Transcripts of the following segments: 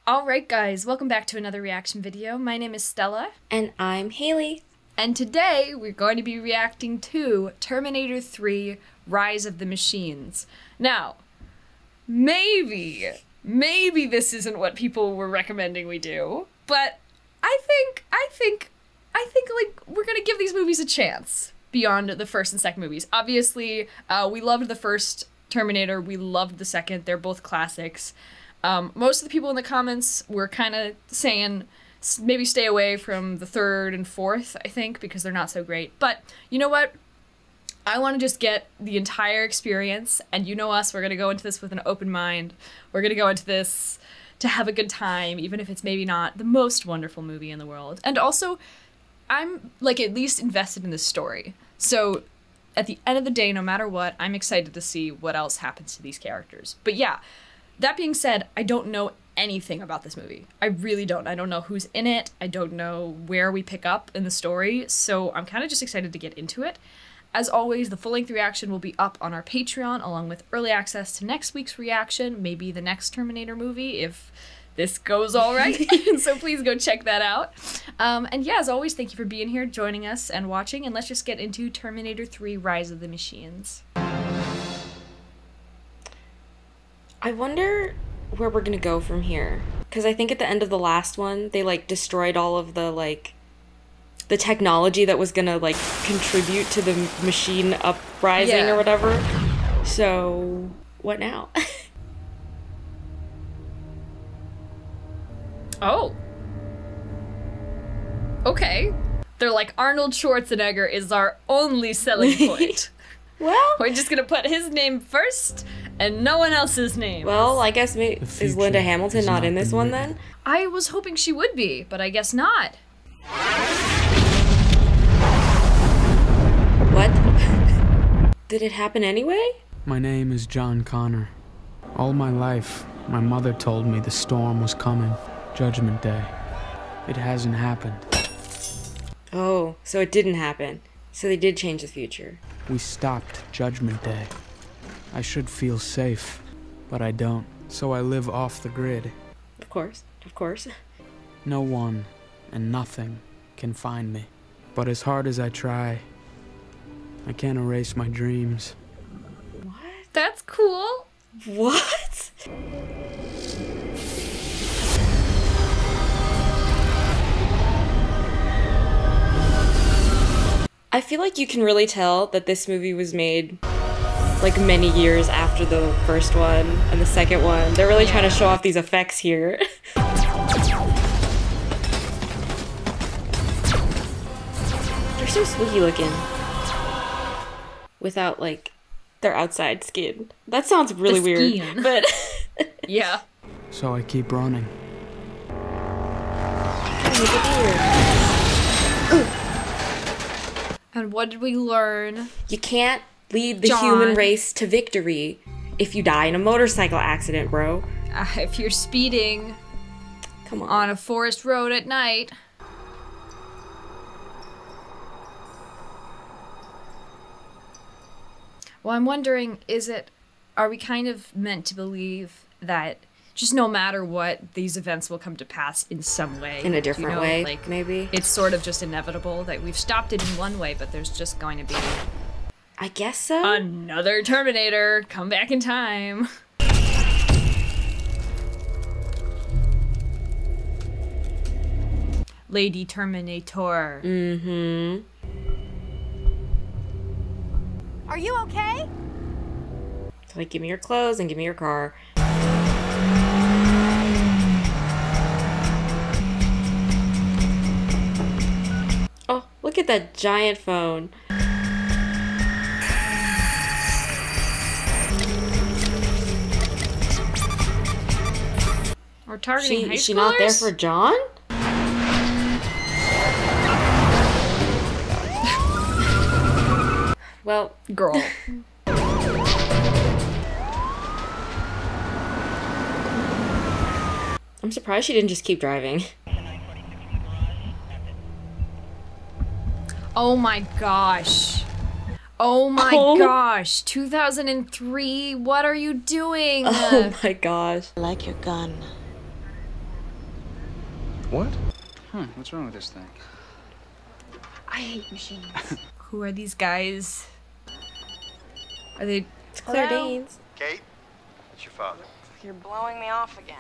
Alright guys, welcome back to another reaction video. My name is Stella. And I'm Hayley. And today we're going to be reacting to Terminator 3 Rise of the Machines. Now, maybe this isn't what people were recommending we do, but I think like we're gonna give these movies a chance beyond the first and second movies. Obviously, we loved the first Terminator, we loved the second, they're both classics. Most of the people in the comments were kind of saying maybe stay away from the third and fourth, I think, because they're not so great. But you know what? I want to just get the entire experience, and you know us, we're going to go into this with an open mind. We're going to go into this to have a good time, even if it's maybe not the most wonderful movie in the world. And also, I'm, like, at least invested in this story. So, at the end of the day, no matter what, I'm excited to see what else happens to these characters. But yeah, that being said, I don't know anything about this movie. I really don't. I don't know who's in it. I don't know where we pick up in the story, so I'm kind of just excited to get into it. As always, the full-length reaction will be up on our Patreon, along with early access to next week's reaction, maybe the next Terminator movie, if this goes all right. So please go check that out. And yeah, as always, thank you for being here, joining us, and watching, and let's just get into Terminator 3 Rise of the Machines. I wonder where we're gonna go from here. Because I think at the end of the last one, they, like, destroyed all of the, like, the technology that was gonna, like, contribute to the machine uprising or whatever. So, what now? Oh. Okay. They're like, Arnold Schwarzenegger is our only selling point. Well, we're just gonna put his name first and no one else's name. Well, I guess is Linda Hamilton not in this one then? I was hoping she would be, but I guess not. What? Did it happen anyway? My name is John Connor. All my life, my mother told me the storm was coming. Judgment Day. It hasn't happened. Oh, so it didn't happen. So they did change the future. We stopped Judgment Day. I should feel safe, but I don't. So I live off the grid. Of course, of course. No one and nothing can find me. But as hard as I try, I can't erase my dreams. What? That's cool. What? I feel like you can really tell that this movie was made like many years after the first one and the second one. They're really trying to show off these effects here. They're so spooky looking. Without, like, their outside skin. That sounds really weird, but... Yeah. So I keep running. And what did we learn? You can't lead the human race to victory if you die in a motorcycle accident, bro. If you're speeding on a forest road at night. Well, I'm wondering, are we kind of meant to believe that just no matter what, these events will come to pass in some way? In a different way, like, maybe? It's sort of just inevitable that we've stopped it in one way, but there's just going to be... I guess so? Another Terminator, come back in time. Lady Terminator. Mm-hmm. Are you okay? So, like, give me your clothes and give me your car. Oh, look at that giant phone. We're targeting high schoolers? Is she not there for John? Well, girl. I'm surprised she didn't just keep driving. Oh my gosh. Oh my gosh. 2003. What are you doing? Oh my gosh. I like your gun. What? Huh, what's wrong with this thing? I hate machines. Who are these guys? Are they? It's Claire Danes. Kate, it's your father. You're blowing me off again.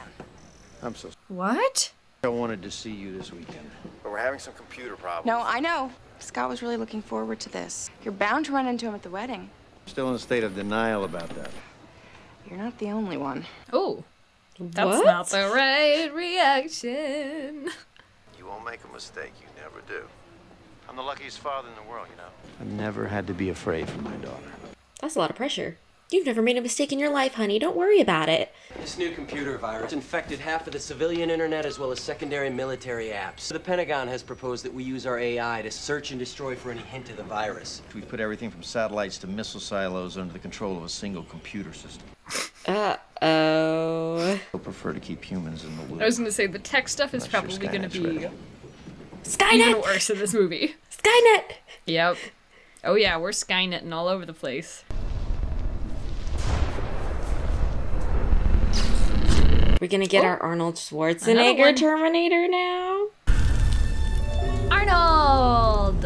I'm so What? I wanted to see you this weekend. But we're having some computer problems. No, I know. Scott was really looking forward to this. You're bound to run into him at the wedding. Still in a state of denial about that. You're not the only one. Oh, that's What? not the right reaction. You won't make a mistake. You never do. I'm the luckiest father in the world, you know. I've never had to be afraid for my daughter. That's a lot of pressure. You've never made a mistake in your life, honey. Don't worry about it. This new computer virus infected half of the civilian internet as well as secondary military apps. The Pentagon has proposed that we use our AI to search and destroy for any hint of the virus. We put everything from satellites to missile silos under the control of a single computer system. Uh-oh. I prefer to keep humans in the loop. I was gonna say the tech stuff is I'm not probably sure gonna Skynet's be ready. even Skynet! worse in this movie. Skynet! Yep. Oh yeah, we're Skynetting all over the place. We're gonna get our Arnold Schwarzenegger Terminator now? Arnold!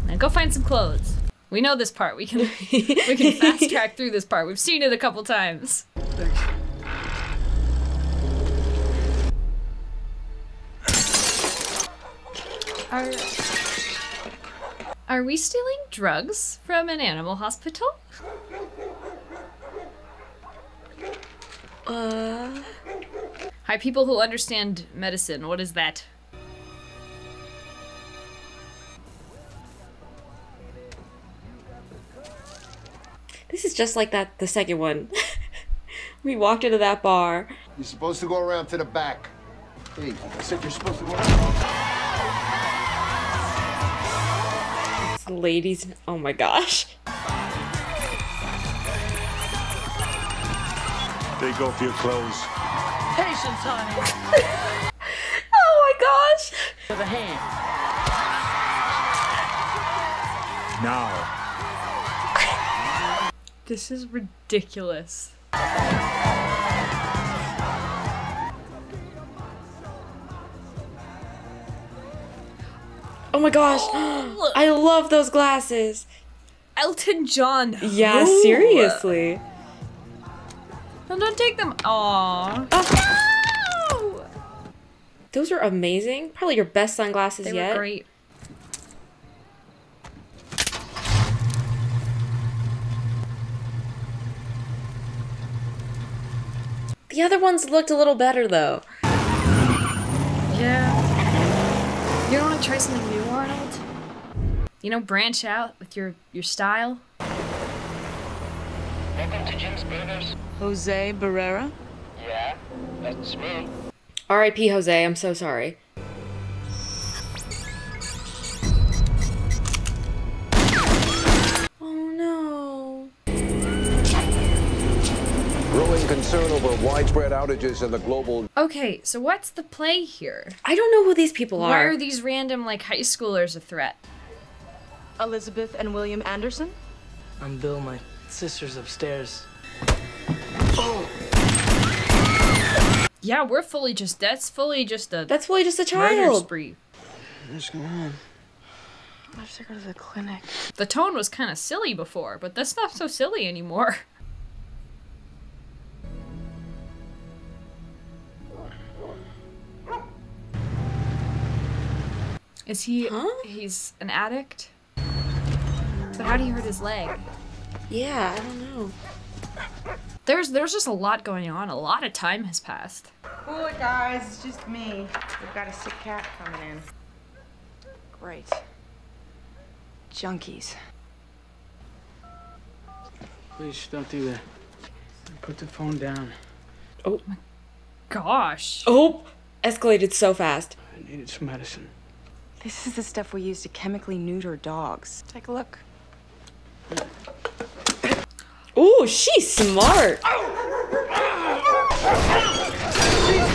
Now go find some clothes. We know this part. We can fast track through this part. We've seen it a couple times. Are we stealing drugs from an animal hospital? Hi, people who understand medicine. What is that? This is just like the second one. We walked into that bar. You're supposed to go around to the back. Hey, I said you're supposed to go around. It's ladies. Oh my gosh. Take off your clothes. Patience, honey. Oh my gosh. To the hand. Now. This is ridiculous. Oh my gosh. I love those glasses. Elton John. Yeah, who? seriously. No, don't take them. Aww. No! Those are amazing. Probably your best sunglasses They yet. were great. The other ones looked a little better though. Yeah. You don't want to try something new, Arnold? You know, branch out with your style? Welcome to Jim's Burgers. Jose Barrera? Yeah, that's me. R.I.P. Jose, I'm so sorry. Oh no. Growing concern over widespread outages in the global... Okay, so what's the play here? I don't know who these people Why are. are these random, like, high schoolers a threat? Elizabeth and William Anderson? I'm Bill, my sister's upstairs. Yeah, we're fully just, that's fully just a That's fully just a murder child. spree. What's going on? I have to go to the clinic. The tone was kind of silly before, but that's not so silly anymore. Is he, he's an addict? But how did he hurt his leg? Yeah, I don't know. There's just a lot going on. A lot of time has passed. Cool it, guys. It's just me. We've got a sick cat coming in. Great. Junkies. Please don't do that. Put the phone down. Oh. Gosh. Oh! Escalated so fast. I needed some medicine. This is the stuff we use to chemically neuter dogs. Take a look. Ooh, she's smart.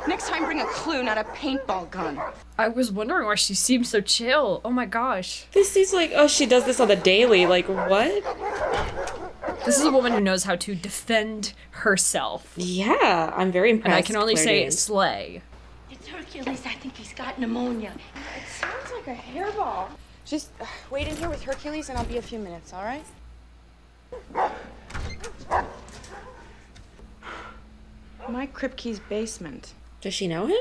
Next time, bring a clue, not a paintball gun. I was wondering why she seemed so chill. Oh my gosh. This is like, oh, she does this on the daily. Like, what? This is a woman who knows how to defend herself. Yeah, I'm very impressed. And I can only Claire say Danes. slay. It's Hercules. I think he's got pneumonia. It sounds like a hairball. Just wait in here with Hercules and I'll be a few minutes, all right? Mike Kripke's basement. Does she know him?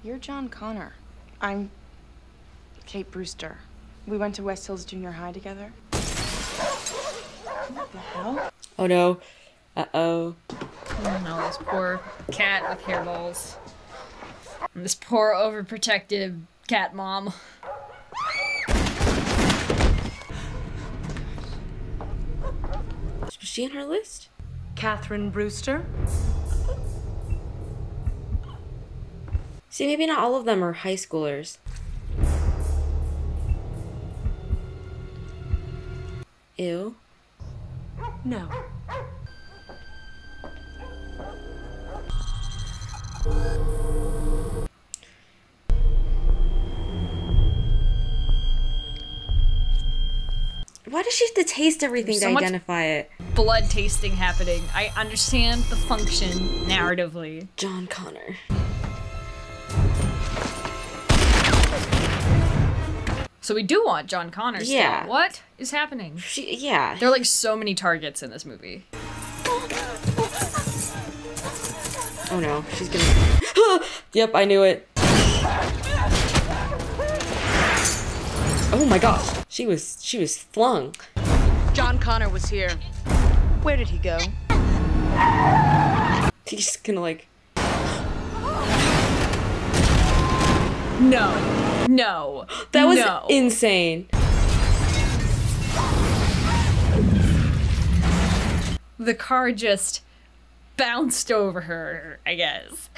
You're John Connor. I'm Kate Brewster. We went to West Hills Junior High together. What the hell? Oh no. Uh-oh. Oh no, this poor cat with hairballs. And this poor overprotective cat mom. Was she on her list? Catherine Brewster. See, maybe not all of them are high schoolers. Ew. No. Why does she have to taste everything There's to so much identify it? blood tasting happening. I understand the function narratively. John Connor. So we do want John Connor still. Yeah. What is happening? Yeah. There are like so many targets in this movie. Oh no, she's gonna... Yep, I knew it. Oh my gosh. She was flung. John Connor was here. Where did he go? He's just gonna like... No. No. That was no. insane. The car just bounced over her, I guess.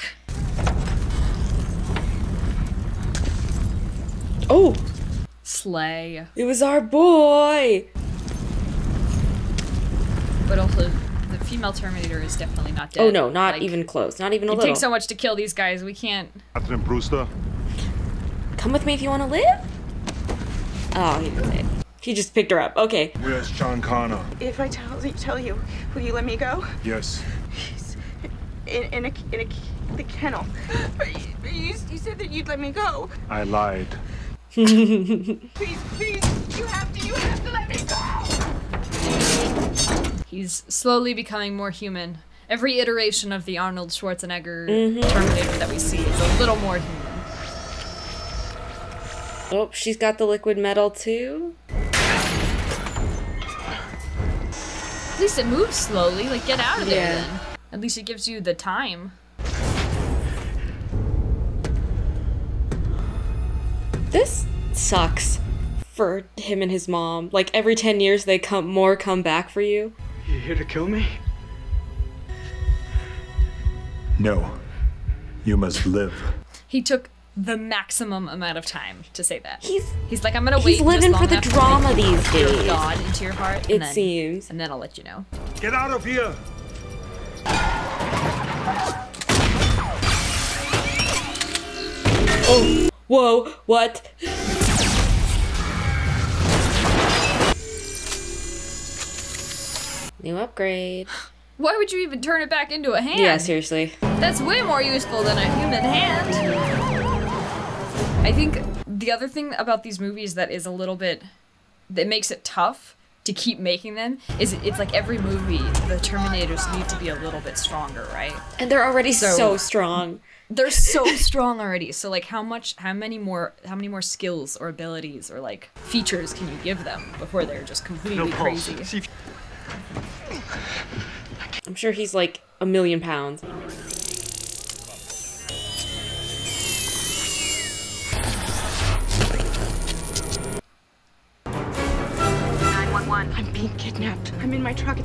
Oh! Slay. It was our boy! But also, the female Terminator is definitely not dead. Oh no, not Like, even close. Not even a it little. takes so much to kill these guys, we can't... Catherine Brewster. Come with me if you want to live? Oh, he didn't say it. He just picked her up. Okay. Where's John Connor? If I tell you, will you let me go? Yes. He's in the kennel. You said that you'd let me go. I lied. Please, you have to let me go. He's slowly becoming more human. Every iteration of the Arnold Schwarzenegger Mm-hmm. Terminator that we see is a little more human. Oh, she's got the liquid metal too. At least it moves slowly, like get out of there then. At least it gives you the time. This sucks for him and his mom. Like every 10 years they come back for you. You here to kill me? No. You must live. He took the maximum amount of time to say that. He's like, I'm gonna wait. He's living just for the long enough to drama make these your days. God into your heart. It seems. And then I'll let you know. Get out of here! Oh, whoa, what? New upgrade. Why would you even turn it back into a hand? Yeah, seriously. That's way more useful than a human hand. I think the other thing about these movies that is a little bit, that makes it tough to keep making them, is it's like every movie, the Terminators need to be a little bit stronger, right? And they're already so strong. They're so strong already. So like how many more skills or abilities or like features can you give them before they're just completely crazy? I'm sure he's like 1,000,000 pounds. I'm being kidnapped. I'm in my truck.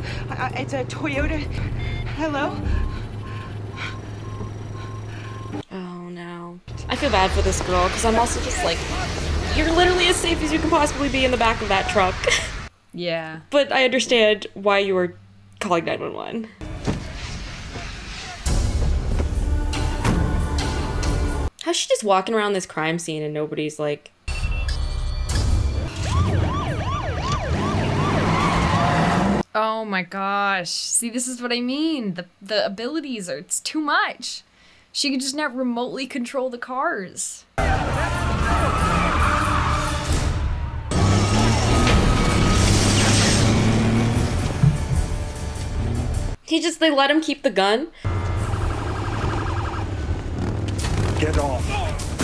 It's a Toyota. Hello? Oh no. I feel bad for this girl because I'm also just like, you're literally as safe as you can possibly be in the back of that truck. Yeah. But I understand why you were calling 911. How's she just walking around this crime scene and nobody's like... Oh my gosh. See, this is what I mean. The abilities are, it's too much. She could just not remotely control the cars. They let him keep the gun? Get off.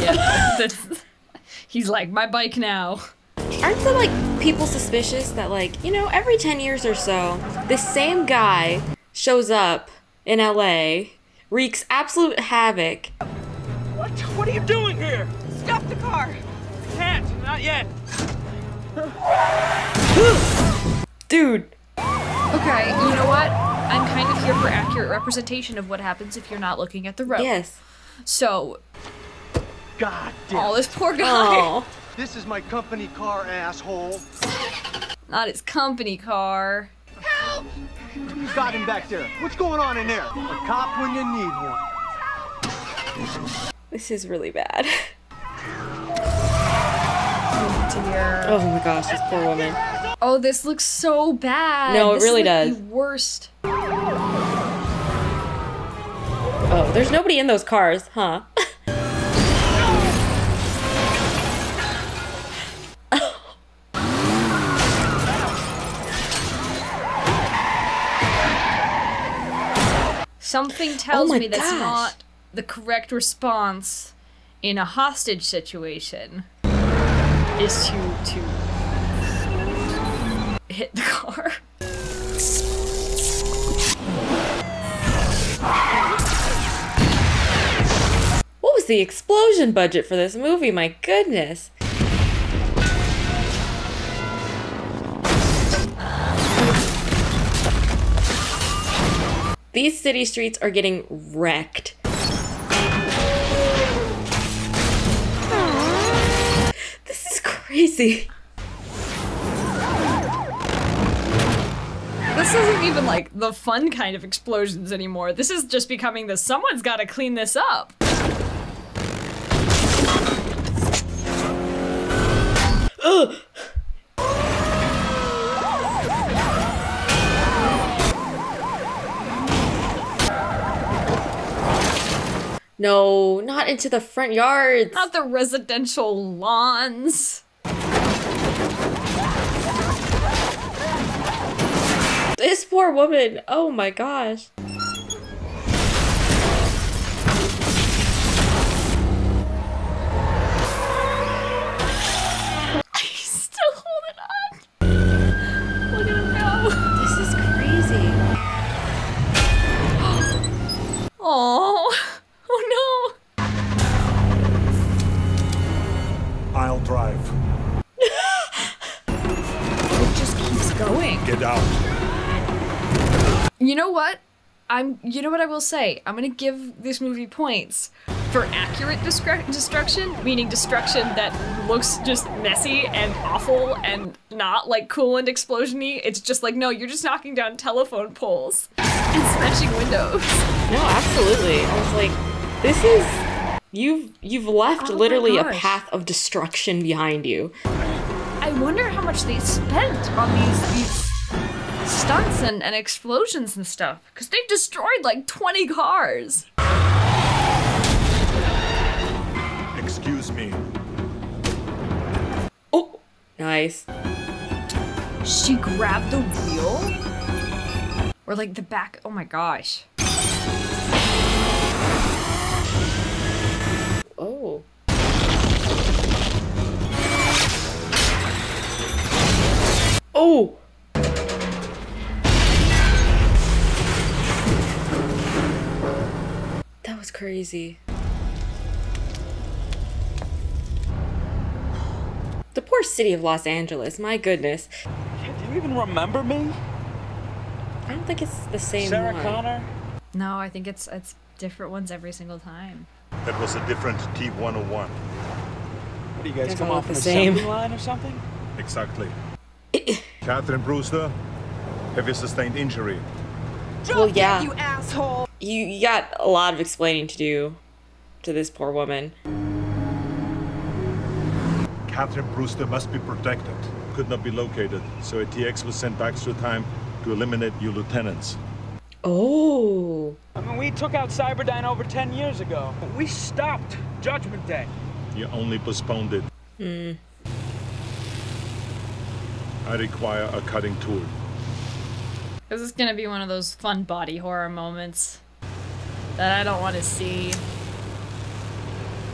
Yeah. He's like, my bike now. Aren't the, like, people suspicious that, like, you know, every 10 years or so, this same guy shows up in LA, wreaks absolute havoc. What are you doing here? Stop the car. Can't, not yet. Dude. Okay, you know what? I'm kind of here for accurate representation of what happens if you're not looking at the road. Yes. So, God damn. oh, this poor guy. Oh. This is my company car, asshole. Not his company car. Help! Who's got him back there? What's going on in there? A cop when you need one. This is really bad. Oh dear. Oh my gosh, this poor woman. Oh, this looks so bad. No, it this really is like does. the worst. Oh, there's nobody in those cars, huh? Something tells my me that's gosh. not the correct response in a hostage situation is to hit the car. What was the explosion budget for this movie? My goodness. These city streets are getting wrecked. This is crazy. This isn't even like the fun kind of explosions anymore. This is just becoming the someone's gotta clean this up. Ugh. No, not into the front yards. Not the residential lawns. This poor woman. Oh my gosh. He's still holding on. Look at him go. This is crazy. Oh. Oh no. I'll drive. It just keeps going. Get out. You know what? You know what I will say? I'm gonna give this movie points for accurate destruction, meaning destruction that looks just messy and awful and not like cool and explosion-y. It's just like, no, you're just knocking down telephone poles and smashing windows. No, absolutely. I was like, this is... You've left literally a path of destruction behind you. I wonder how much they spent on these stunts and explosions and stuff. Because they've destroyed like 20 cars. Excuse me. Oh, nice. She grabbed the wheel? Or like the back, oh my gosh. Oh. Oh! That was crazy. The poor city of Los Angeles, my goodness. Do you even remember me? I don't think it's the same Sarah one. Connor? No, I think it's different ones every single time. That was a different T-101. What do you guys Guys come all off look an the same. assembly line or something? Exactly. Catherine Brewster, heavy sustained injury. Well, yeah. You asshole. You got a lot of explaining to do to this poor woman. Catherine Brewster must be protected. Could not be located, so a TX was sent back through time to eliminate new lieutenants. Oh. I mean, we took out Cyberdyne over 10 years ago. We stopped Judgment Day. You only postponed it. I require a cutting tool. This is gonna be one of those fun body horror moments that I don't want to see.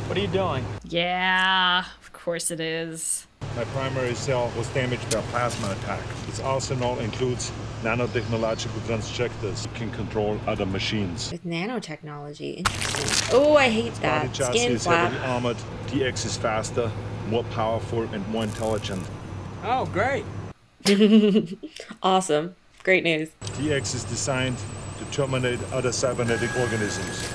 What are you doing? Yeah, of course it is. My primary cell was damaged by a plasma attack. Its arsenal includes nanotechnological transjectors. It can control other machines. With nanotechnology. Interesting. Oh, I hate that. Body chassis Skin is flap. heavily armored. DX is faster, more powerful, and more intelligent. Oh, great. Awesome. Great news. DX is designed to terminate other cybernetic organisms.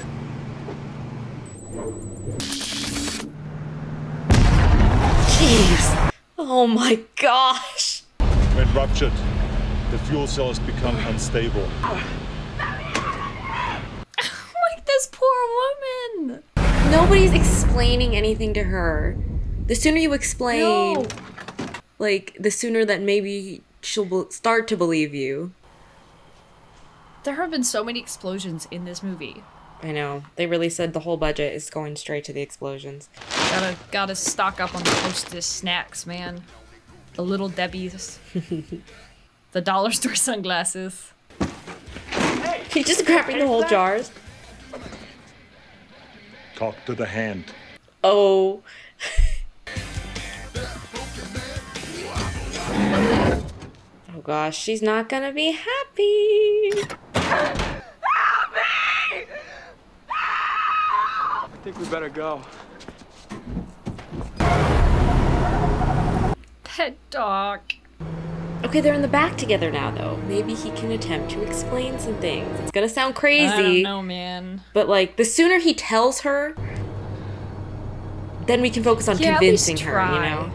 Jeez. Oh my gosh. When ruptured, the fuel cells become unstable. Like this poor woman. Nobody's explaining anything to her. The sooner you explain, No. like, the sooner that maybe she'll start to believe you. There have been so many explosions in this movie. I know. They really said the whole budget is going straight to the explosions. Gotta stock up on the Hostess snacks, man. The Little Debbie's. The dollar store sunglasses. He's just grabbing the whole jars. Talk to the hand. Oh. Oh gosh, she's not gonna be happy. I think we better go. Pet dog. Okay, they're in the back together now, though. Maybe he can attempt to explain some things. It's gonna sound crazy. I don't know, man. But, like, the sooner he tells her, then we can focus on convincing her, you know?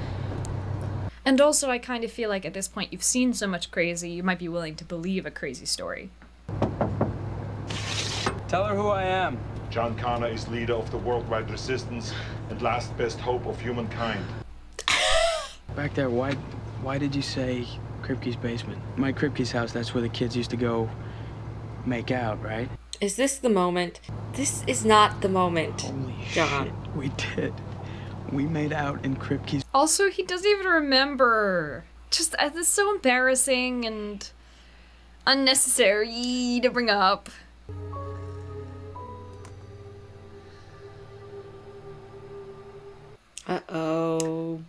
And also, I kind of feel like at this point, you've seen so much crazy, you might be willing to believe a crazy story. Tell her who I am. John Connor is leader of the worldwide resistance and last best hope of humankind. Back there, why did you say Kripke's basement? My Kripke's house, that's where the kids used to go make out, right? Is this the moment? This is not the moment, Holy John. shit, we did. We made out in Kripke's. Also, he doesn't even remember. Just, it's so embarrassing and unnecessary to bring up. Uh-oh.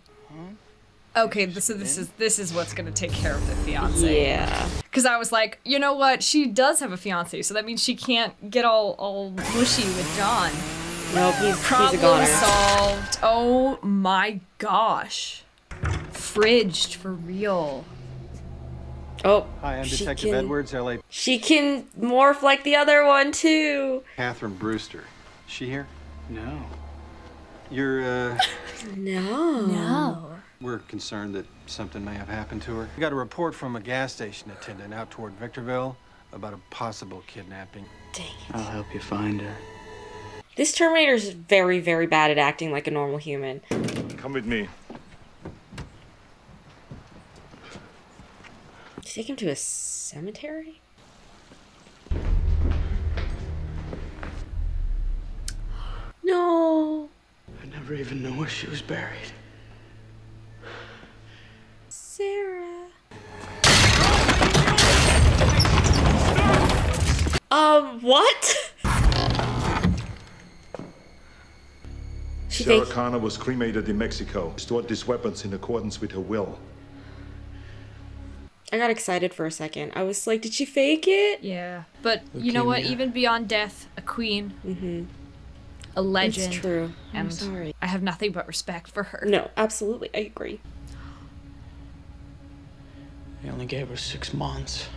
Okay, this is what's gonna take care of the fiance. Yeah. Because I was like, you know what? She does have a fiance, so that means she can't get all mushy with John. Nope, he's a Problem goner. solved. Oh my gosh. Fridged for real. Oh, Hi, I'm she Detective can- Edwards, LA. She can morph like the other one, too. Catherine Brewster. Is she here? No. You're, No. we're concerned that something may have happened to her. We got a report from a gas station attendant out toward Victorville about a possible kidnapping. Dang it. I'll help you find her. This Terminator is very, very bad at acting like a normal human. Come with me. Take him to a cemetery? No. I never even knew where she was buried. Sarah. What? Sarah Connor was cremated in Mexico. Stored these weapons in accordance with her will. I got excited for a second. I was like, did she fake it? Yeah. But you know what? Leukemia. Even beyond death, a queen. A legend. It's true. I'm And sorry. I have nothing but respect for her. No, absolutely. I agree. They only gave her 6 months.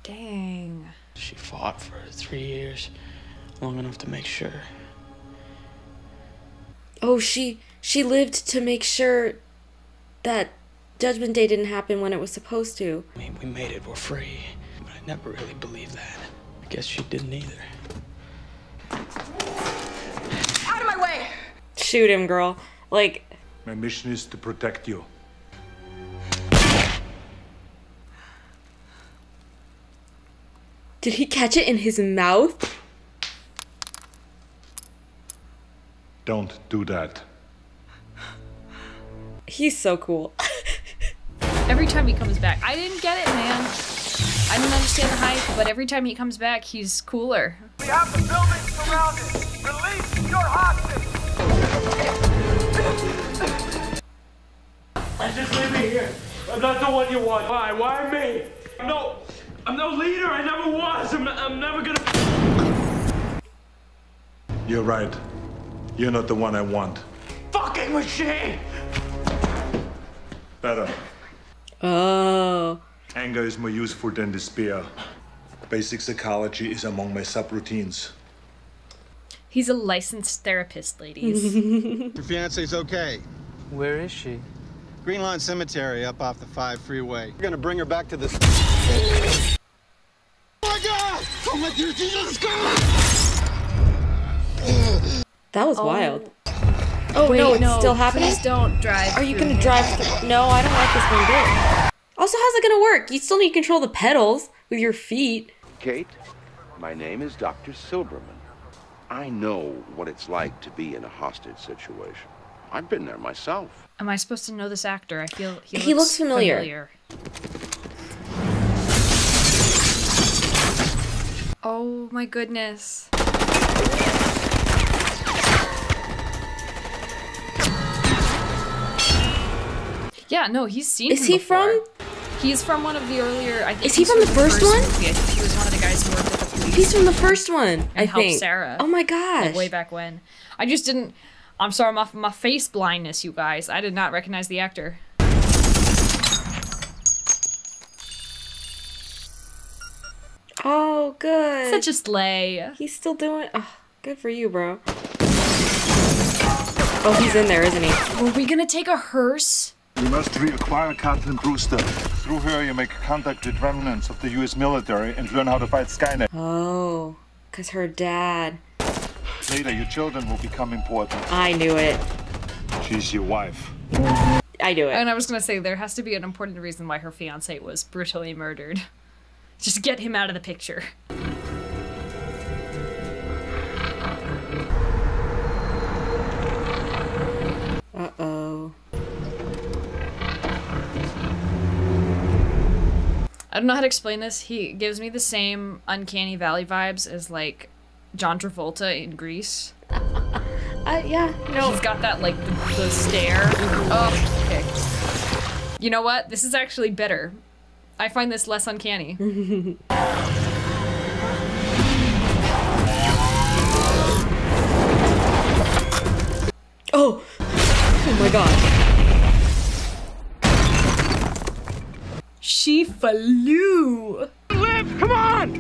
Dang. She fought for 3 years, long enough to make sure. Oh, she lived to make sure that Judgment Day didn't happen when it was supposed to. I mean, we made it, we're free. But I never really believed that. I guess she didn't either. Out of my way! Shoot him, girl. Like, My mission is to protect you. Did he catch it in his mouth? Don't do that. He's so cool. Every time he comes back, I didn't get it, man. I didn't understand the hype, but every time he comes back, he's cooler. We have the building surrounded. Release your hostage. Just leave me here. I'm not the one you want. Why? Why me? No, I'm no leader. I never was. I'm never gonna. You're right. You're not the one I want. Fucking machine. Better. Oh. Anger is more useful than despair. Basic psychology is among my subroutines. He's a licensed therapist, ladies. Your fiance's okay. Where is she? Green Lawn Cemetery up off the 5 freeway. We're gonna bring her back to this. Oh my God! Oh my dear Jesus God! That was wild. Oh, Wait, no, it's still happening? Please don't drive. Are you gonna drive through? No, I don't like this one bit. Also, how's it gonna work? You still need to control the pedals with your feet. Kate, my name is Dr. Silberman. I know what it's like to be in a hostage situation. I've been there myself. Am I supposed to know this actor? I feel he looks familiar. Oh my goodness. Yeah, no, he's seen him before. From? He's from one of the earlier. I think is he from the first one? Movie. I think he was one of the guys who worked at the police. He's from the first one. And I helped think. Sarah. Oh my gosh. Like way back when. I just didn't. I'm sorry, my face blindness, you guys. I did not recognize the actor. Oh, good. Such a sleigh. He's still doing. Oh, good for you, bro. Oh, he's in there, isn't he? Were we gonna take a hearse? You must reacquire Captain Brewster. Through her, you make contact with remnants of the U.S. military and learn how to fight Skynet. Oh, because her dad. Later, your children will become important. I knew it. She's your wife. I knew it. And I was gonna say, there has to be an important reason why her fiancé was brutally murdered. Just get him out of the picture. Uh-oh. I don't know how to explain this. He gives me the same Uncanny Valley vibes as, like, John Travolta in Grease. Yeah, no. He's got that, like, the stare. Oh, okay. You know what? This is actually better. I find this less uncanny. Oh! Oh my god. She flew! Live! Come on!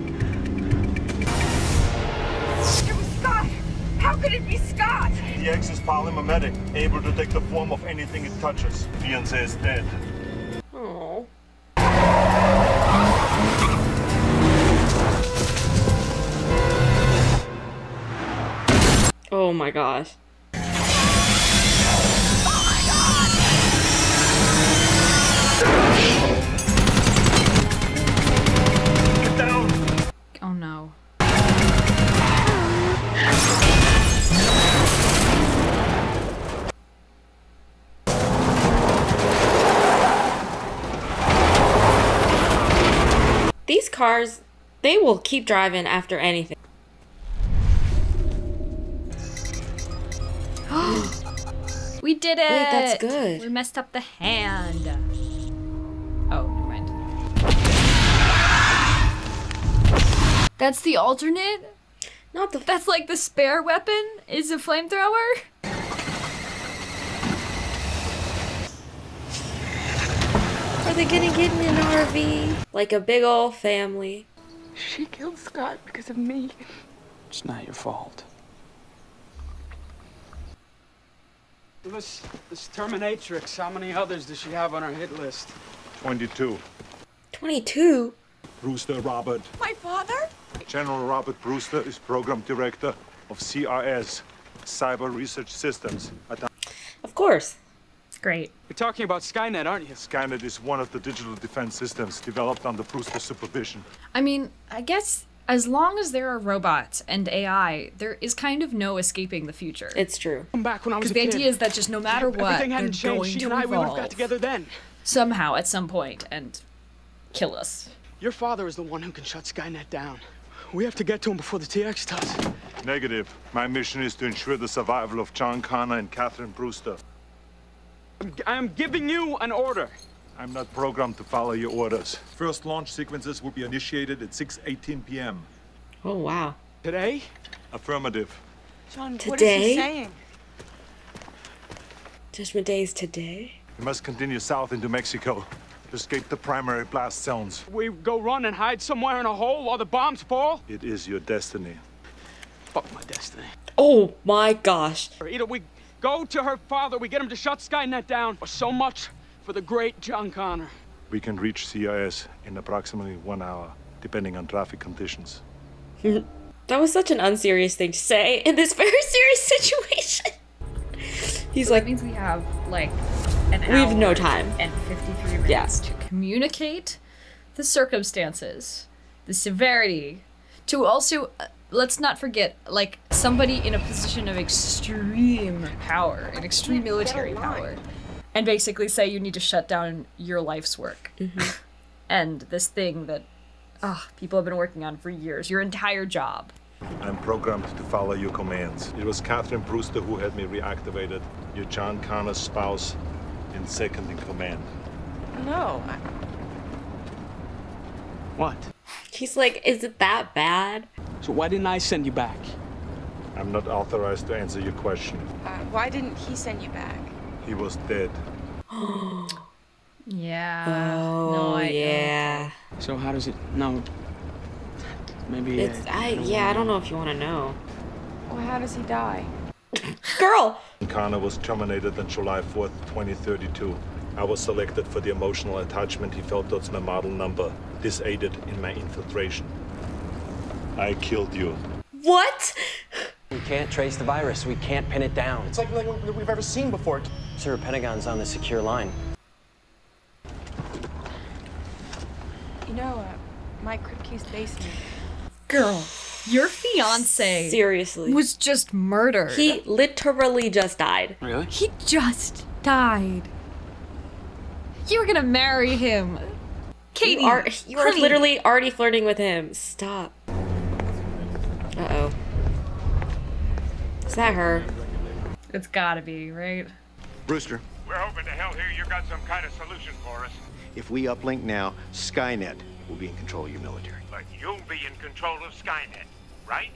It was Scott! How could it be Scott? The X is polymimetic, able to take the form of anything it touches. Fiancé is dead. Oh. Oh my gosh. Get down! Oh no. These cars, they will keep driving after anything. We did it! Wait, that's good. We messed up the hand. Oh, never mind. That's the alternate? Not the. That's like the spare weapon? Is a flamethrower? Are they gonna get in an RV? Like a big old family. She killed Scott because of me. It's not your fault. This Terminatrix, how many others does she have on her hit list? 22. 22? Brewster Robert. My father? General Robert Brewster is program director of CRS, Cyber Research Systems. Of course. Great. You're talking about Skynet, aren't you? Skynet is one of the digital defense systems developed under Brewster's supervision. I mean, I guess As long as there are robots and AI, there is kind of no escaping the future. It's true. Come back when I was a the kid. idea is that just no matter what, Everything hadn't they're changed. going She to and I, we would have evolve got together then. somehow at some point and kill us. Your father is the one who can shut Skynet down. We have to get to him before the TX does. Negative. My mission is to ensure the survival of John Connor and Catherine Brewster. I'm giving you an order. I'm not programmed to follow your orders. First launch sequences will be initiated at 6:18 p.m. Oh, wow. Today? Affirmative. John, Today? what is he saying? Judgment Day is today? We must continue south into Mexico to escape the primary blast zones. We go run and hide somewhere in a hole while the bombs fall? It is your destiny. Fuck my destiny. Oh my gosh. Either we go to her father, we get him to shut Skynet down, or so much for the great John Connor. We can reach CIS in approximately 1 hour, depending on traffic conditions. That was such an unserious thing to say in this very serious situation. He's so like, that means we have like an hour. We have no time. And 53 minutes to communicate the circumstances, the severity, to also, let's not forget, like, somebody in a position of extreme power, an extreme military power, and basically say you need to shut down your life's work. And this thing that people have been working on for years, your entire job. I'm programmed to follow your commands. It was Catherine Brewster who had me reactivated, your John Connor's spouse and second in command. No. What? He's like, is it that bad? So why didn't I send you back? I'm not authorized to answer your question. Why didn't he send you back? He was dead. Yeah. Oh, no, yeah. So how does it? No. Maybe. It's I don't know if you want to know. Well, how does he die? Girl. Connor was terminated on July 4th, 2032. I was selected for the emotional attachment he felt towards my model number. This aided in my infiltration. I killed you. What? We can't trace the virus. We can't pin it down. It's like we've ever seen before. Sir, Pentagon's on the secure line. You know, Mike Kripke's basement. Girl, your fiance Seriously was just murdered. He literally just died. Really? He just died. You were gonna marry him. Katie, you are literally already flirting with him. Stop. Uh-oh. Is that her? It's gotta be, right? Brewster, We're hoping to hell here you got some kind of solution for us. if we uplink now, Skynet will be in control of your military. But you'll be in control of Skynet, right?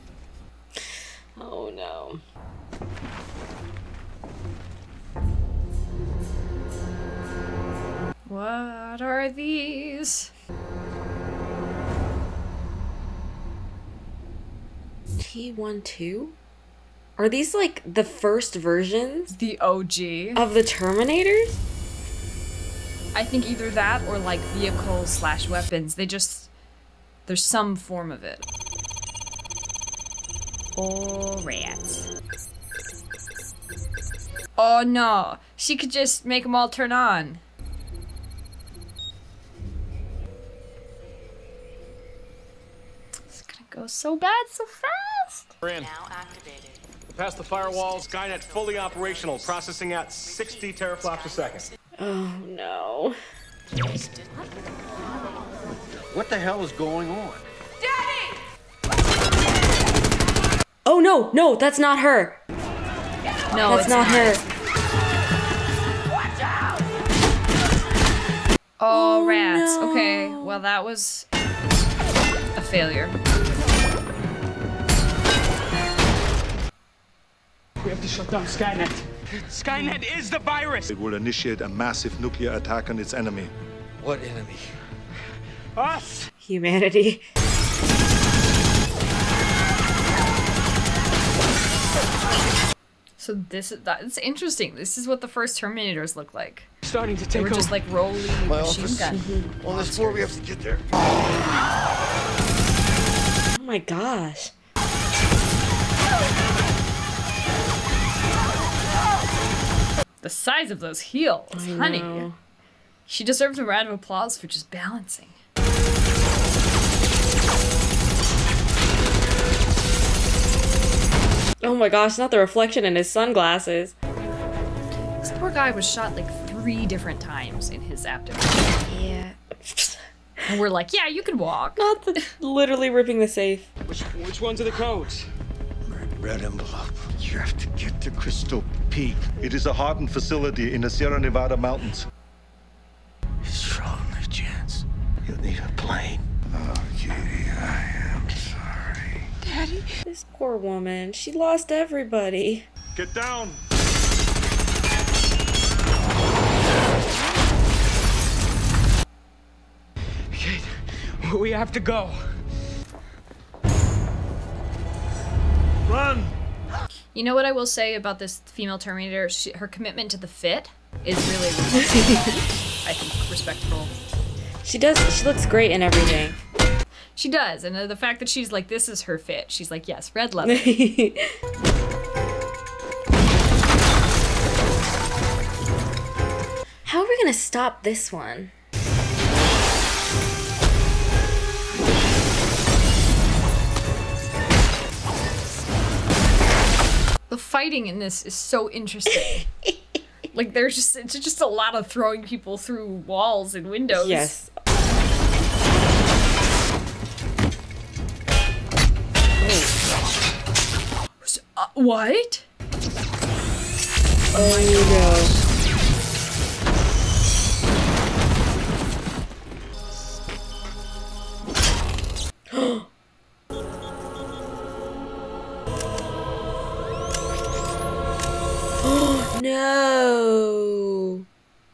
Oh no. What are these? T-12? Are these like the first versions? The OG of the Terminators? I think either that or like vehicles/weapons. There's some form of it. Oh, rats. Oh no, she could just make them all turn on. It's gonna go so bad so fast. We're in. Past the firewall, Skynet fully operational, processing at 60 teraflops a second. Oh no. What the hell is going on? Daddy! Oh no, that's not her. No, that's not her. Watch out! Oh, rats. No. Okay, well that was a failure. We have to shut down Skynet. Skynet is the virus! It will initiate a massive nuclear attack on its enemy. What enemy? Us! Humanity. So it's interesting. This is what the first Terminators look like. Starting to take They were just like rolly machine gun. On this floor, we have to get there. Oh my gosh. The size of those heels, honey. She deserves a round of applause for just balancing. Oh my gosh, not the reflection in his sunglasses. This poor guy was shot like 3 different times in his abdomen. Yeah. And we're like, yeah, you can walk. Not the literally ripping the safe. Which ones are the codes? Red envelope. You have to get to Crystal Peak. It is a hardened facility in the Sierra Nevada mountains. It's your only chance. You'll need a plane. Oh, Katie, I am sorry. Daddy? This poor woman. She lost everybody. Get down! Kate, we have to go. Run! You know what I will say about this female Terminator? Her commitment to the fit is really, I think, respectable. She does. She looks great in everything. She does, and the fact that she's like, this is her fit. She's like, yes, red leather. How are we gonna stop this one? The fighting in this is so interesting. Like, it's just a lot of throwing people through walls and windows. Yes. What? Oh no. No.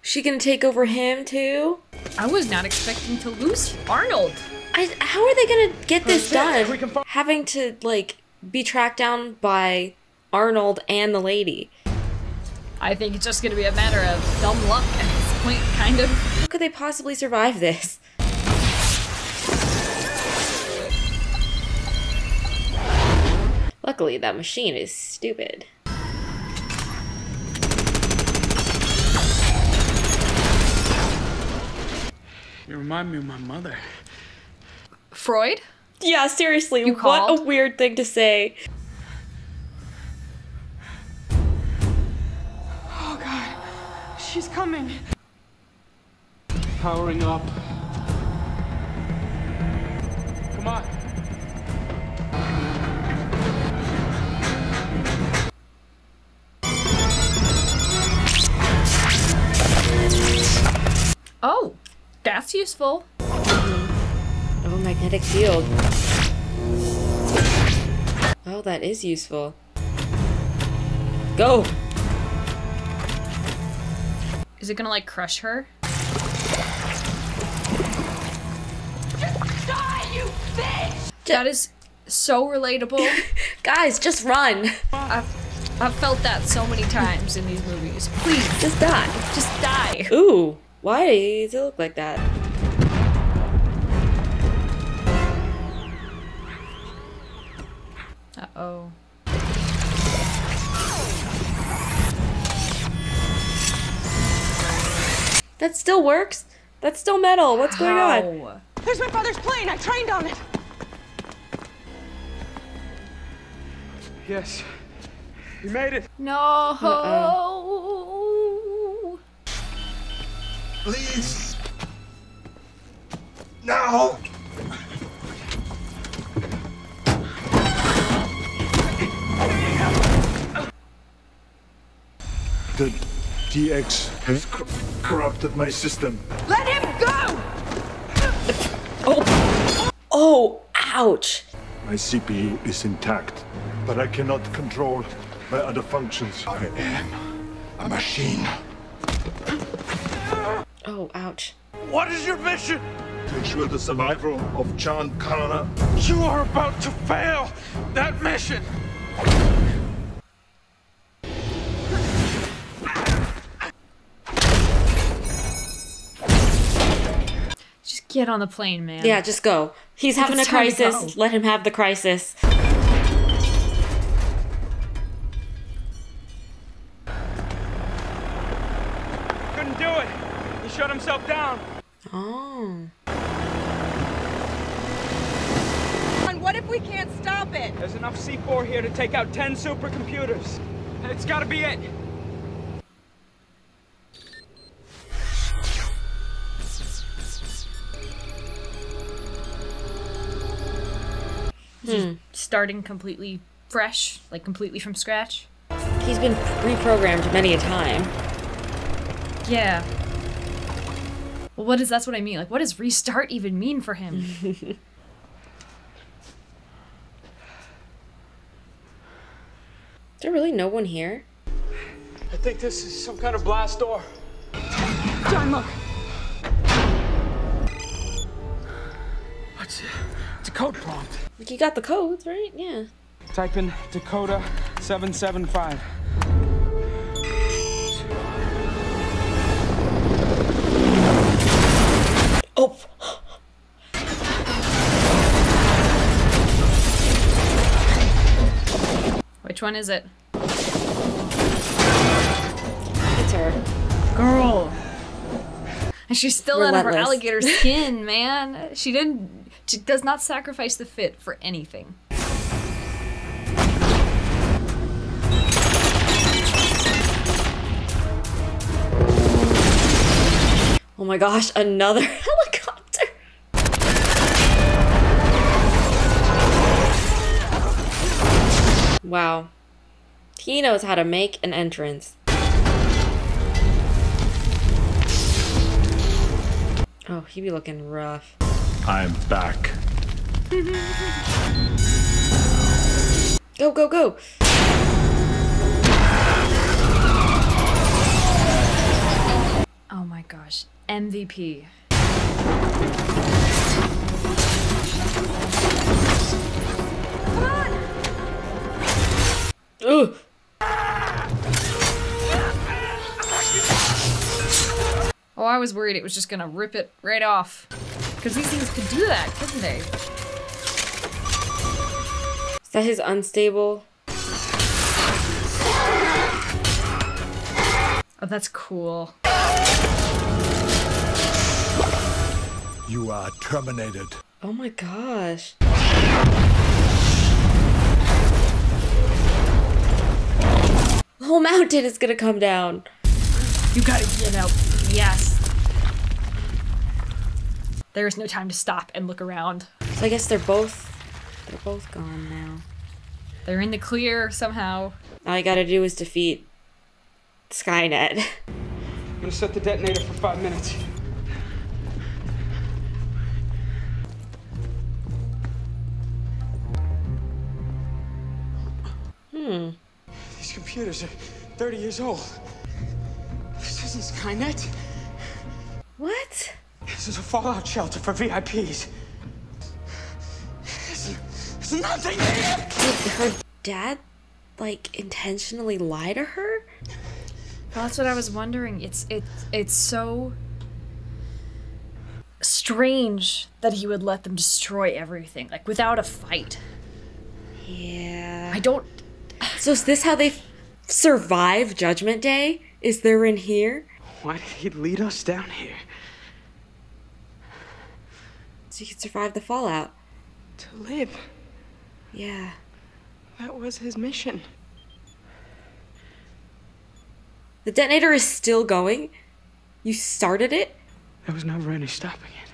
She gonna take over him too? I was not expecting to lose Arnold. How are they gonna get this done? Having to, like, be tracked down by Arnold and the lady. I think it's just gonna be a matter of dumb luck at this point, kind of. How could they possibly survive this? Luckily, that machine is stupid. You remind me of my mother. Freud? Yeah, seriously, You what called? a weird thing to say. Oh God, she's coming. Powering up. Come on. Oh, that's useful. Oh, magnetic field. Oh, that is useful. Go! Is it gonna, like, crush her? Just die, you bitch! That is so relatable. Guys, just run! I've felt that so many times in these movies. Please, Just die. just die. Ooh, why does it look like that? Uh-oh. That still works? That's still metal. What's going on? How? There's my father's plane. I trained on it. Yes. You made it. No. Uh-oh. Please. Now. The DX has corrupted my system. Let him go! Oh! Oh! Ouch! My CPU is intact, but I cannot control my other functions. I am a machine. Oh, ouch. What is your mission? To ensure the survival of John Connor. You are about to fail that mission. Just get on the plane, man. Yeah, just go. He's having a It's time to crisis. go. Let him have the crisis. Couldn't do it. He shut himself down. Oh. on? What if we can't stop it? There's enough C4 here to take out 10 supercomputers. It's gotta be it. He's starting completely fresh, like completely from scratch. He's been reprogrammed many a time. Yeah. Well, that's what I mean. Like, what does restart even mean for him? Is there really no one here? I think this is some kind of blast door. John, look. What's it? It's a code prompt. Like, you got the codes, right? Yeah. Type in Dakota 775. Oh. Which one is it? It's her. Girl. And she's still out of her Relentless. alligator skin, man. She does not sacrifice the fit for anything. Oh my gosh, another helicopter. Wow. He knows how to make an entrance. Oh, he be looking rough. I'm back. Go, go, go. Oh my gosh. MVP. Come on! Ugh. Oh, I was worried it was just gonna rip it right off. Because these things could do that, couldn't they? Is that his unstable? Oh, that's cool. You are terminated. Oh my gosh. The whole mountain is gonna come down. You gotta get out. Yes. There is no time to stop and look around. So I guess they're both gone now. They're in the clear somehow. All you gotta do is defeat Skynet. I'm gonna set the detonator for 5 minutes. These computers are 30 years old. This isn't Skynet. What? This is a fallout shelter for VIPs. There's nothing here! Did her dad, like, intentionally lie to her? Well, that's what I was wondering. It's so strange that he would let them destroy everything, like, without a fight. Yeah. I don't... So is this how they survive Judgment Day? Is they're in here? Why did he lead us down here? So you could survive the fallout. To live. Yeah. That was his mission. The detonator is still going? You started it? There was never any stopping it.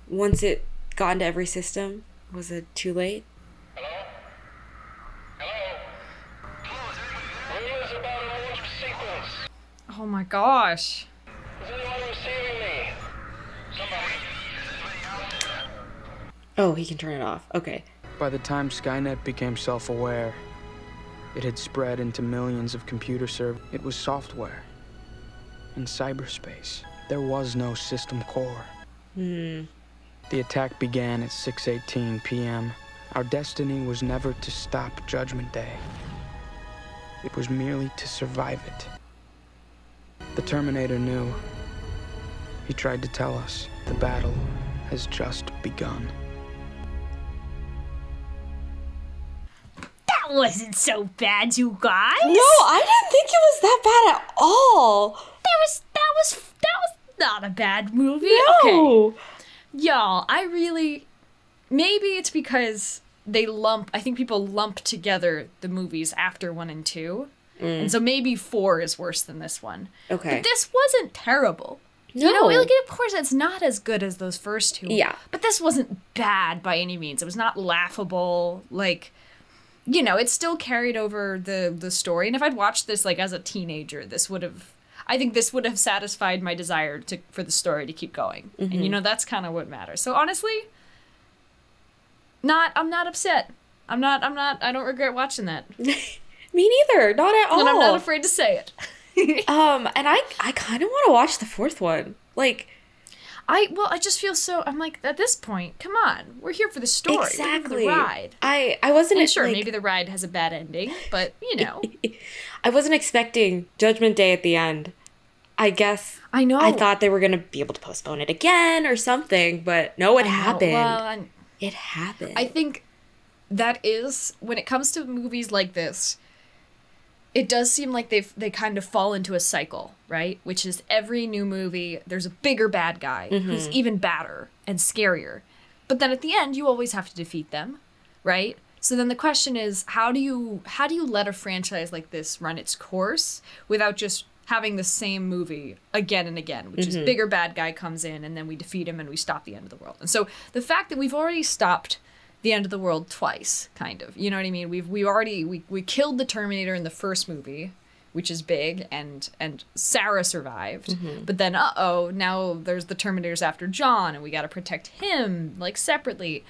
Once it got into every system, was it too late? Oh my gosh. Oh, he can turn it off. Okay. By the time Skynet became self-aware, it had spread into millions of computer servers. It was software. In cyberspace, there was no system core. The attack began at 6:18 p.m. Our destiny was never to stop Judgment Day. It was merely to survive it. The Terminator knew. He tried to tell us the battle has just begun. That wasn't so bad, you guys. No, I didn't think it was that bad at all. That was not a bad movie. No. Okay. Y'all, maybe it's because I think people lump together the movies after 1 and 2. And so maybe 4 is worse than this one. Okay. But this wasn't terrible. No. You know, like, of course, it's not as good as those first 2. Yeah. But this wasn't bad by any means. It was not laughable. Like, you know, it still carried over the story. And if I'd watched this, like, as a teenager, I think this would have satisfied my desire for the story to keep going. Mm-hmm. And, you know, that's kind of what matters. So, honestly, I'm not upset. I don't regret watching that. Me neither. Not at all. And I'm not afraid to say it. And I kind of want to watch the 4th one. Like, I just feel so, I'm like, at this point, come on. We're here for the story. Exactly. For the ride. I wasn't... And sure, like, maybe the ride has a bad ending, but, you know. I wasn't expecting Judgment Day at the end. I guess... I know. I thought they were going to be able to postpone it again or something, but no, it happened. Well, it happened. I think that is, when it comes to movies like this, it does seem like they kind of fall into a cycle, right? Which is every new movie, there's a bigger bad guy who's even badder and scarier. But then at the end, you always have to defeat them, right? So then the question is, how do you let a franchise like this run its course without just having the same movie again and again, which is bigger bad guy comes in and then we defeat him and we stop the end of the world. And so the fact that we've already stopped the end of the world twice, kind of, you know what I mean? We killed the Terminator in the first movie, which is big, and Sarah survived. But then now there's the Terminators after John, and we got to protect him, like, separately.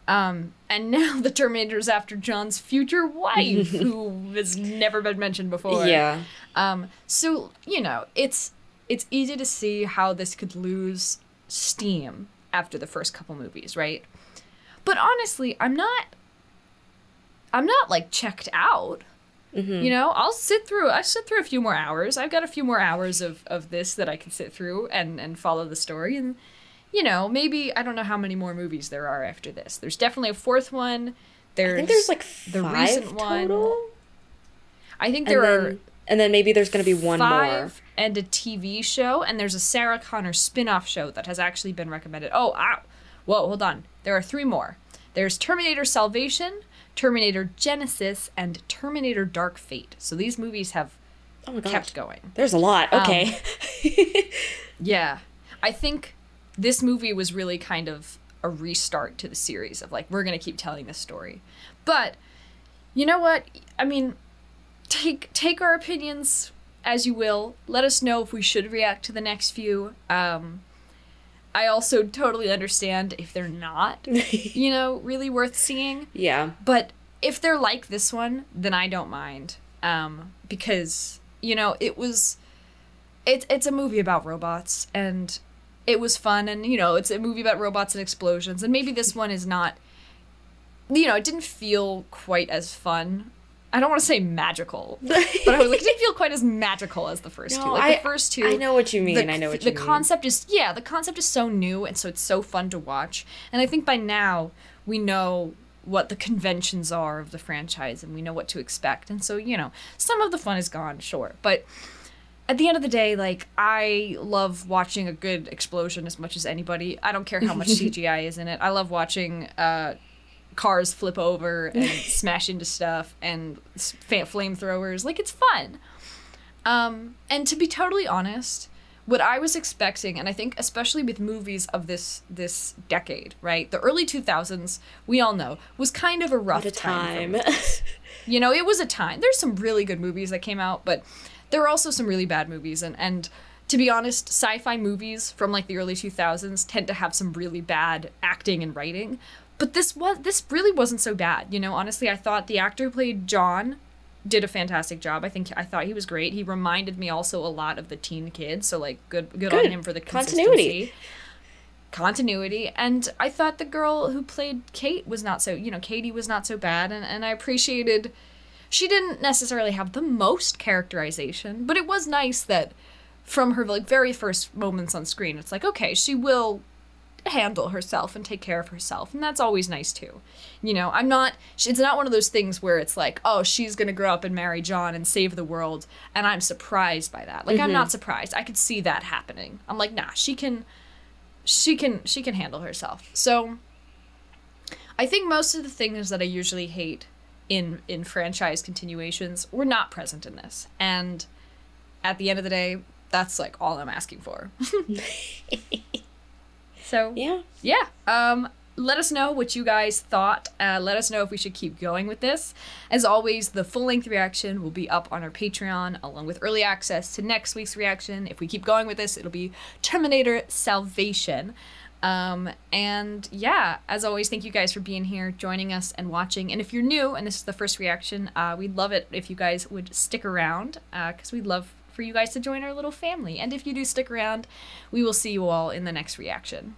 And now the Terminators after John's future wife, who has never been mentioned before. Yeah. So, you know, it's easy to see how this could lose steam after the first couple movies, right? But honestly, I'm not like checked out. You know, I sit through a few more hours. I've got a few more hours of this that I can sit through and follow the story. And, you know, maybe, I don't know how many more movies there are after this. There's definitely a 4th one. I think there's like 5 total. I think there are... And then maybe there's going to be one 5 more. And a TV show. And there's a Sarah Connor spin-off show that has actually been recommended. Whoa, hold on. There are 3 more. There's Terminator Salvation, Terminator Genesis, and Terminator Dark Fate. So these movies have kept going. There's a lot. Okay. Yeah. I think this movie was really kind of a restart to the series of, like, we're going to keep telling this story. But, you know what? I mean, take our opinions as you will. Let us know if we should react to the next few. I also totally understand if they're not, you know, really worth seeing. Yeah. But if they're like this one, then I don't mind. Because, you know, it's a movie about robots, and it was fun, and, you know, it's a movie about robots and explosions, and maybe this one is not, you know, it didn't feel quite as fun. I don't want to say magical, but I was like, it didn't feel quite as magical as the first 2. Like, the first 2... I know what you mean, the concept is so new, and so it's so fun to watch. And I think by now, we know what the conventions are of the franchise, and we know what to expect. And so, you know, some of the fun is gone, sure. But at the end of the day, like, I love watching a good explosion as much as anybody. I don't care how much CGI is in it. I love watching... cars flip over and smash into stuff and flamethrowers. Like, it's fun. And to be totally honest, what I was expecting, and I think especially with movies of this decade, right? The early 2000s, we all know, was kind of a rough time. You know, it was a time. There's some really good movies that came out, but there are also some really bad movies. And to be honest, sci-fi movies from, like, the early 2000s tend to have some really bad acting and writing. But this really wasn't so bad, you know. Honestly, I thought the actor who played John did a fantastic job. I thought he was great. He reminded me also a lot of the teen kids, so, like, good on him for the continuity. And I thought the girl who played Kate was not so, you know, Katie was not so bad, and I appreciated. She didn't necessarily have the most characterization, but it was nice that from her, like, very first moments on screen, it's like, okay, she will handle herself and take care of herself, and that's always nice too. You know, it's not one of those things where it's like, oh, she's gonna grow up and marry John and save the world, and I'm surprised by that. Like, I'm not surprised. I could see that happening. I'm like, nah, she can she can handle herself. So I think most of the things that I usually hate in franchise continuations were not present in this. And at the end of the day, that's like all I'm asking for. So yeah. Let us know what you guys thought. Let us know if we should keep going with this. As always, the full-length reaction will be up on our Patreon, along with early access to next week's reaction. If we keep going with this, it'll be Terminator Salvation. And yeah, as always, thank you guys for being here, joining us, and watching. And if you're new and this is the first reaction, we'd love it if you guys would stick around, because we'd love for you guys to join our little family. And if you do stick around, we will see you all in the next reaction.